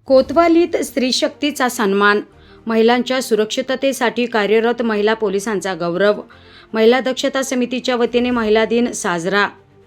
कोतवालीत स्त्रीशक्तीचा सन्मान, महिलांच्या सुरक्षिततेसाठी कार्यरत महिला पोलिसांचा गौरव. महिला दक्षता समितीच्या वतीने महिला दिन साजरा.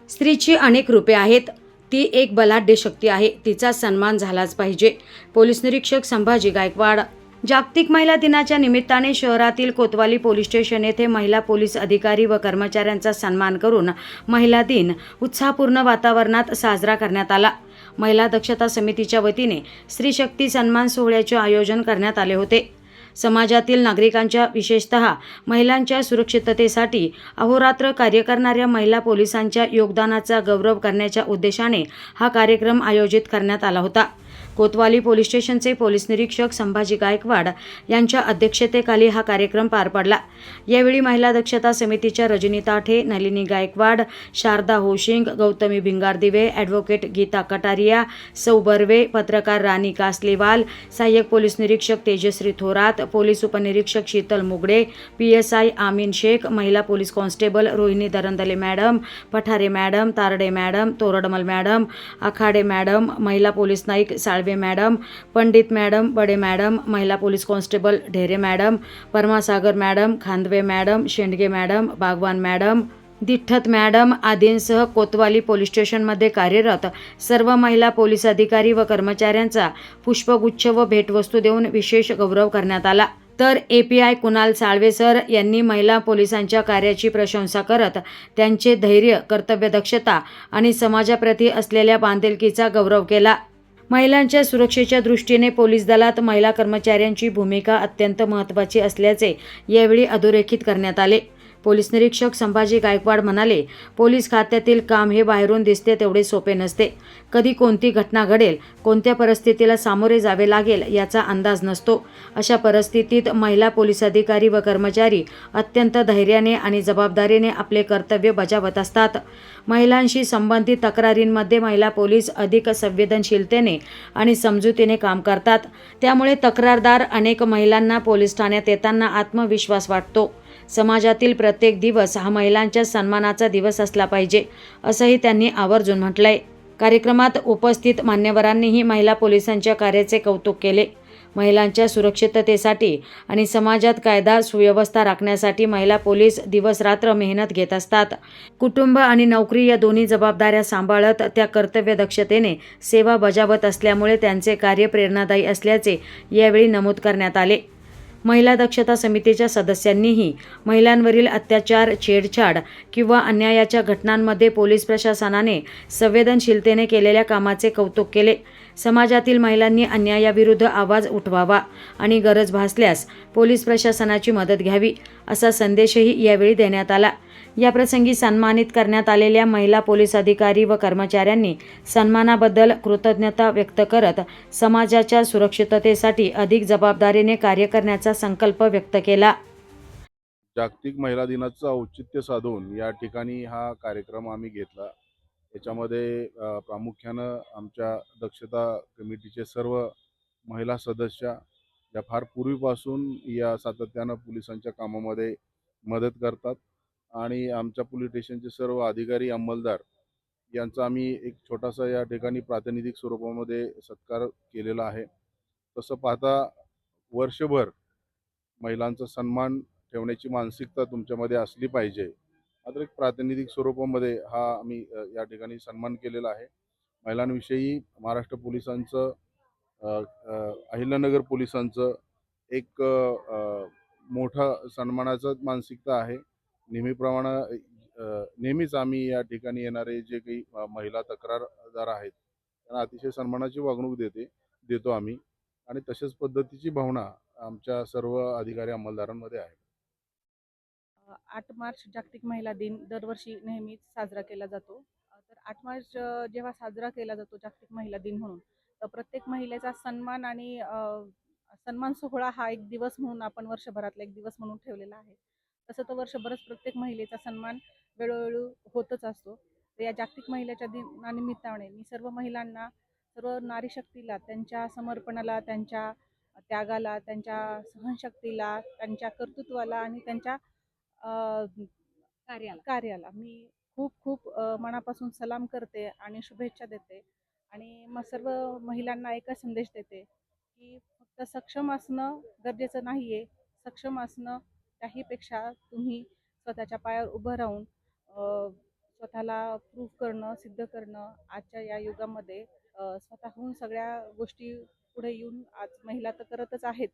स्त्रीची अनेक रूपे आहेत, ती एक बलाढ्य शक्ती आहे, तिचा सन्मान झालाच पाहिजे. पोलीस निरीक्षक संभाजी गायकवाड. जागतिक महिला दिनाच्या निमित्ताने शहरातील कोतवाली पोलीस स्टेशन येथे महिला पोलीस अधिकारी व कर्मचाऱ्यांचा सन्मान करून महिला दिन उत्साहपूर्ण वातावरणात साजरा करण्यात आला. महिला दक्षता समितीच्या वतीने स्त्रीशक्ती सन्मान सोहळ्याचे आयोजन करण्यात आले होते. समाजातील नागरिकांच्या, विशेषतः महिलांच्या सुरक्षिततेसाठी अहोरात्र कार्य करणाऱ्या महिला पोलिसांच्या योगदानाचा गौरव करण्याच्या उद्देशाने हा कार्यक्रम आयोजित करण्यात आला होता. कोतवाली पोलीस स्टेशनचे पोलीस निरीक्षक संभाजी गायकवाड यांच्या अध्यक्षतेखाली हा कार्यक्रम पार पडला. यावेळी महिला दक्षता समितीच्या रजनी ताठे, नलिनी गायकवाड, शारदा होशिंग, गौतमी भिंगारदिवे, ॲडव्होकेट गीता कटारिया, सौ बर्वे, पत्रकार राणी कासलीवाल, सहाय्यक पोलीस निरीक्षक तेजश्री थोरात, पोलीस उपनिरीक्षक शीतल मुगडे, PSI आमीन शेख, महिला police constable Rohini Darandale madam, Pathare madam, Tarde madam, Toradmal madam, Akhade madam, महिला police Naik Salve madam, Pandit madam, Bade madam, महिला police constable Dhere madam, Paramsagar madam, Khandve madam, Shendge madam, Bagwan madam, Dithat madam आदींसह कोतवाली पोलीस स्टेशनमध्ये कार्यरत सर्व महिला पोलीस अधिकारी व कर्मचाऱ्यांचा पुष्पगुच्छ व भेटवस्तू देऊन विशेष गौरव करण्यात आला. तर API कुणाल साळवे सर यांनी महिला पोलिसांच्या कार्याची प्रशंसा करत त्यांचे धैर्य, कर्तव्यदक्षता आणि समाजाप्रती असलेल्या बांधिलकीचा गौरव केला. महिलांच्या सुरक्षेच्या दृष्टीने पोलीस दलात महिला कर्मचाऱ्यांची भूमिका अत्यंत महत्त्वाची असल्याचे यावेळी अधोरेखित करण्यात आले. पोलीस निरीक्षक संभाजी गायकवाड म्हणाले, पोलीस खात्यातील काम हे बाहेरून दिसते तेवढे सोपे नसते. कधी कोणती घटना घडेल, कोणत्या परिस्थितीला सामोरे जावे लागेल याचा अंदाज नसतो. अशा परिस्थितीत महिला पोलीस अधिकारी व कर्मचारी अत्यंत धैर्याने आणि जबाबदारीने आपले कर्तव्य बजावत असतात. महिलांशी संबंधित तक्रारींमध्ये महिला पोलीस अधिक संवेदनशीलतेने आणि समजुतीने काम करतात. त्यामुळे तक्रारदार अनेक महिलांना पोलीस ठाण्यात येताना आत्मविश्वास वाटतो. समाजातील प्रत्येक दिवस हा महिलांच्या सन्मानाचा दिवस असला पाहिजे, असंही त्यांनी आवर्जून म्हटलंय. कार्यक्रमात उपस्थित मान्यवरांनीही महिला पोलिसांच्या कार्याचे कौतुक केले. महिलांच्या सुरक्षिततेसाठी आणि समाजात कायदा सुव्यवस्था राखण्यासाठी महिला पोलीस दिवसरात्र मेहनत घेत असतात. कुटुंब आणि नोकरी या दोन्ही जबाबदाऱ्या सांभाळत त्या कर्तव्यदक्षतेने सेवा बजावत असल्यामुळे त्यांचे कार्य प्रेरणादायी असल्याचे यावेळी नमूद करण्यात आले. महिला दक्षता समितीच्या सदस्यांनीही महिलांवरील अत्याचार, छेडछाड किंवा अन्यायाच्या घटनांमध्ये पोलीस प्रशासनाने संवेदनशीलतेने केलेल्या कामाचे कौतुक केले. समाजातील महिलांनी अन्यायाविरुद्ध आवाज उठवावा आणि गरज भासल्यास पोलीस प्रशासनाची मदत घ्यावी, असा संदेशही यावेळी देण्यात आला. याप्रसंगी सन्मानित करण्यात आलेल्या महिला पोलीस अधिकारी व कर्मचाऱ्यांनी सन्मानाबद्दल कृतज्ञता व्यक्त करत समाजाच्या सुरक्षिततेसाठी अधिक जबाबदारीने कार्य करण्याचा संकल्प व्यक्त केला. जागतिक महिला दिनाचं औचित्य साधून या ठिकाणी हा कार्यक्रम आम्ही घेतला. याच्यामध्ये प्रामुख्यानं आमच्या दक्षता कमिटीचे सर्व महिला सदस्य या फार पूर्वीपासून या सातत्यानं पोलिसांच्या कामामध्ये मदत करतात आणि आमच्या पोलीस स्टेशनचे सर्व अधिकारी, अंमलदार यांचा आम्ही एक छोटासा या ठिकाणी प्रातिनिधिक स्वरूपामध्ये सत्कार केलेला आहे. तसं पाहता वर्षभर महिलांचा सन्मान ठेवण्याची मानसिकता तुमच्यामध्ये असली पाहिजे. मात्र एक प्रातिनिधिक स्वरूपामध्ये हा आम्ही या ठिकाणी सन्मान केलेला आहे. महिलांविषयी महाराष्ट्र पोलिसांचं, अहिल्यानगर पोलिसांचं एक मोठा सन्मानाचं मानसिकता आहे. नेहमीच आम्ही या ठिकाणी येणारे जे काही महिला तक्रारदार आहेत त्यांना अतिशय सन्मानाची वागणूक देतो आम्ही आणि तशाच पद्धतीची भावना आमच्या सर्व अधिकारी अंमलदारांमध्ये आहे. 8 मार्च जागतिक महिला दिन दरवर्षी नेहमीच साजरा केला जातो. तर 8 मार्च जेव्हा साजरा केला जातो जागतिक महिला दिन म्हणून, तर प्रत्येक महिलेचा सन्मान आणि सन्मान सोहळा हा एक दिवस म्हणून आपण वर्षभरातला एक दिवस म्हणून ठेवलेला आहे. तसं तर वर्षभरच प्रत्येक महिलेचा सन्मान वेळोवेळी होतच असतो. तर या जागतिक महिलाच्या दिनानिमित्ताने मी सर्व महिलांना, सर्व नारी शक्तीला, त्यांच्या समर्पणाला, त्यांच्या त्यागाला, त्यांच्या सहनशक्तीला, त्यांच्या कर्तृत्वाला आणि त्यांच्या कार्याला मी खूप खूप मनापासून सलाम करते आणि शुभेच्छा देते. आणि मग सर्व महिलांना एकच संदेश देते की फक्त सक्षम असणं गरजेचं नाही आहे. सक्षम असणं त्याहीपेक्षा तुम्ही स्वतःच्या पायावर उभं राहून स्वतःला प्रूव्ह करणं, सिद्ध करणं आजच्या या युगामध्ये स्वतःहून सगळ्या गोष्टी पुढे येऊन आज महिला तर करतच आहेत.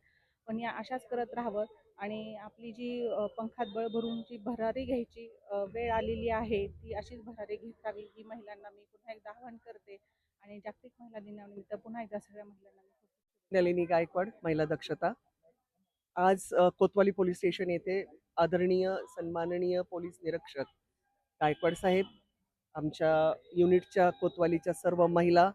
पण या अशाच करत राहावं आणि आपली जी पंखात बळ भरून जी भरारी घ्यायची वेळ आलेली आहे, ती अशीच भरारी घेतावी ही महिलांना मी पुन्हा एकदा आवाहन करते. आणि जागतिक महिला दिनानिमित्त पुन्हा एकदा सगळ्या महिलांना मी खूप शुभेच्छा. नलिनी गायकवाड, महिला दक्षता. आज कोतवाली पोलीस स्टेशन येथे आदरणीय सन्माननीय पोलीस निरीक्षक गायकवाड साहेब, आमच्या युनिटच्या कोतवालीच्या सर्व महिला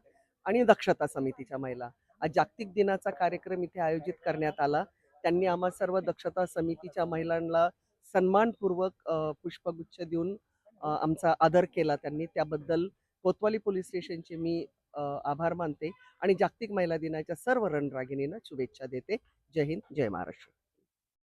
आणि दक्षता समितीच्या महिला, आज जागतिक दिनाचा कार्यक्रम इथे आयोजित करण्यात आला. त्यांनी आम्हा सर्व दक्षता समितीच्या महिलांना सन्मानपूर्वक पुष्पगुच्छ देऊन आमचा आदर केला त्यांनी. त्याबद्दल कोतवाली पोलीस स्टेशनचे मी आभार मानते आणि जागतिक महिला दिनाच्या सर्व रणरागिणींना शुभेच्छा देते. जय हिंद, जय महाराष्ट्र.